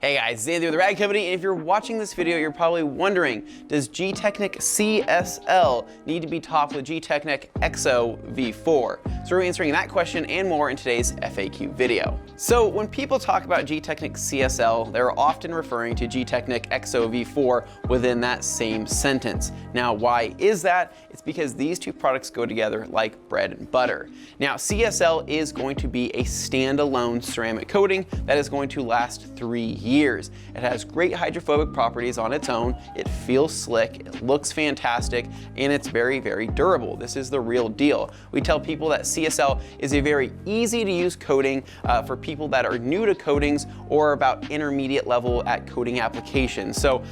Hey guys, Xander with the Rad Company, and if you're watching this video, you're probably wondering, does Gtechniq CSL need to be topped with Gtechniq ExoV4? So we're answering that question and more in today's FAQ video. So when people talk about Gtechniq CSL, they're often referring to Gtechniq ExoV4 within that same sentence. Now, why is that? It's because these two products go together like bread and butter. Now, CSL is going to be a standalone ceramic coating that is going to last 3 years. It has great hydrophobic properties on its own. It feels slick, it looks fantastic, and it's very, very durable. This is the real deal. We tell people that CSL is a very easy to use coating for people that are new to coatings or about intermediate level at coating applications. So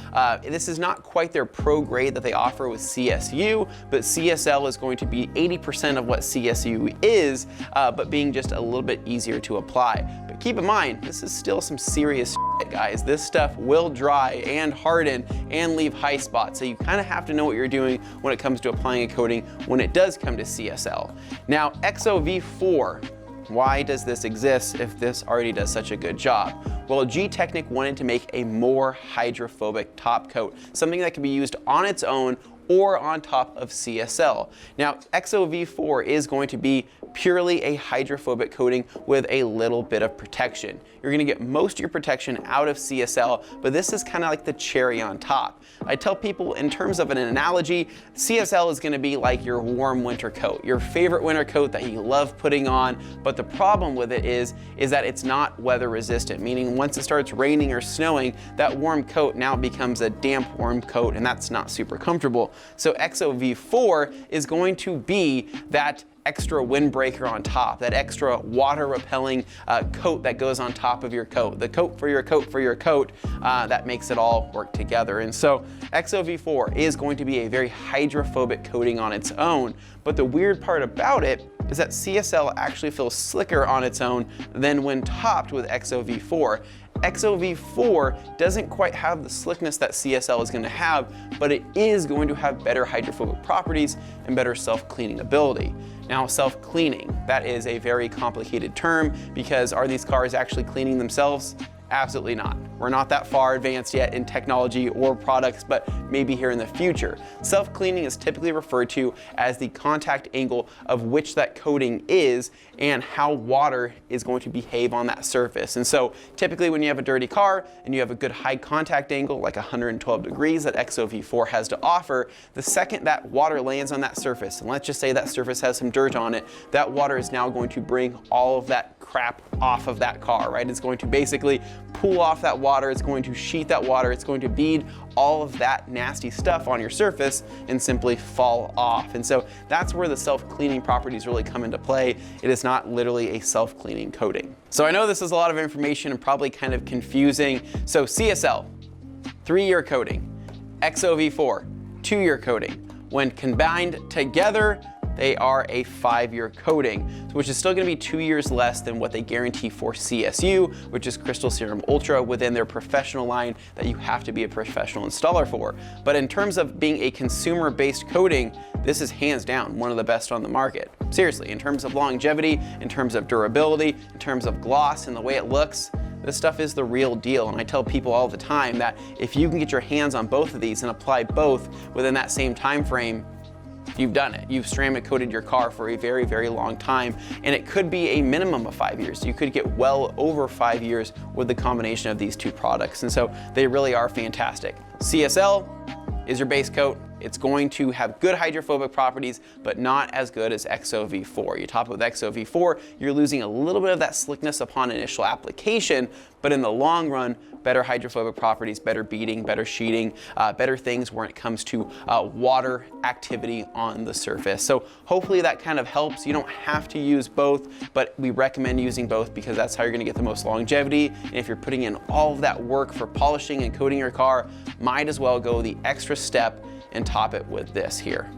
this is not quite their pro grade that they offer with CSU, but CSL is going to be 80% of what CSU is, but being just a little bit easier to apply. But keep in mind, this is still some serious shit, guys. This stuff will dry and harden and leave high spots. So you kind of have to know what you're doing when it comes to applying a coating when it does come to CSL. Now, ExoV4, why does this exist if this already does such a good job? Well, Gtechniq wanted to make a more hydrophobic top coat, something that can be used on its own or on top of CSL. Now, ExoV4 is going to be purely a hydrophobic coating with a little bit of protection. You're gonna get most of your protection out of CSL, but this is kind of like the cherry on top. I tell people in terms of an analogy, CSL is gonna be like your warm winter coat, your favorite winter coat that you love putting on, but the problem with it is that it's not weather resistant, meaning once it starts raining or snowing, that warm coat now becomes a damp warm coat, and that's not super comfortable. So ExoV4 is going to be that extra windbreaker on top, that extra water repelling coat that goes on top of your coat, the coat for your coat for your coat that makes it all work together. And so ExoV4 is going to be a very hydrophobic coating on its own, but the weird part about it is that CSL actually feels slicker on its own than when topped with ExoV4. ExoV4 doesn't quite have the slickness that CSL is going to have, but it is going to have better hydrophobic properties and better self-cleaning ability. Now, self-cleaning, that is a very complicated term because are these cars actually cleaning themselves? Absolutely not. We're not that far advanced yet in technology or products, but maybe here in the future. Self-cleaning is typically referred to as the contact angle of which that coating is and how water is going to behave on that surface. And so typically when you have a dirty car and you have a good high contact angle, like 112 degrees that ExoV4 has to offer, the second that water lands on that surface, and let's just say that surface has some dirt on it, that water is now going to bring all of that crap off of that car, right? It's going to basically pull off that water, it's going to sheet that water, it's going to bead all of that nasty stuff on your surface and simply fall off. And so that's where the self-cleaning properties really come into play. It is not literally a self-cleaning coating. So I know this is a lot of information and probably kind of confusing. So CSL, 3-year coating. ExoV4, 2-year coating. When combined together, they are a 5-year coating, which is still gonna be 2 years less than what they guarantee for CSU, which is Crystal Serum Ultra within their professional line that you have to be a professional installer for. But in terms of being a consumer-based coating, this is hands down one of the best on the market. Seriously, in terms of longevity, in terms of durability, in terms of gloss and the way it looks, this stuff is the real deal. And I tell people all the time that if you can get your hands on both of these and apply both within that same time frame, you've done it. You've ceramic coated your car for a very, very long time, and it could be a minimum of 5 years. You could get well over 5 years with the combination of these two products, and so they really are fantastic. CSL is your base coat. It's going to have good hydrophobic properties, but not as good as ExoV4. You top it with ExoV4, you're losing a little bit of that slickness upon initial application, but in the long run, better hydrophobic properties, better beading, better sheeting, better things when it comes to water activity on the surface. So hopefully that kind of helps. You don't have to use both, but we recommend using both because that's how you're gonna get the most longevity. And if you're putting in all of that work for polishing and coating your car, might as well go the extra step and top it with this here.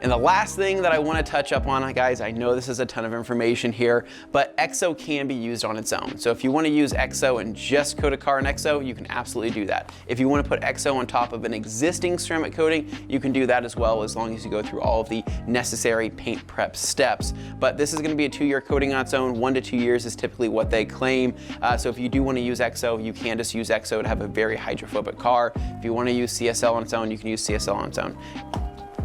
And the last thing that I want to touch up on, guys, I know this is a ton of information here, but EXO can be used on its own. So if you want to use EXO and just coat a car in EXO, you can absolutely do that. If you want to put EXO on top of an existing ceramic coating, you can do that as well, as long as you go through all of the necessary paint prep steps. But this is going to be a 2-year coating on its own. 1 to 2 years is typically what they claim. So if you do want to use EXO, you can just use EXO to have a very hydrophobic car. If you want to use CSL on its own, you can use CSL on its own.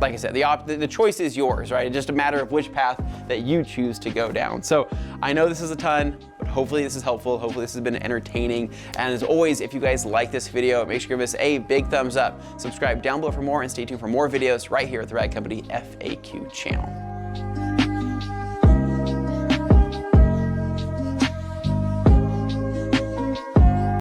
Like I said, the choice is yours, right? It's just a matter of which path that you choose to go down. So I know this is a ton, but hopefully this is helpful. Hopefully this has been entertaining. And as always, if you guys like this video, make sure to give us a big thumbs up. Subscribe down below for more and stay tuned for more videos right here at the Rad Company FAQ channel.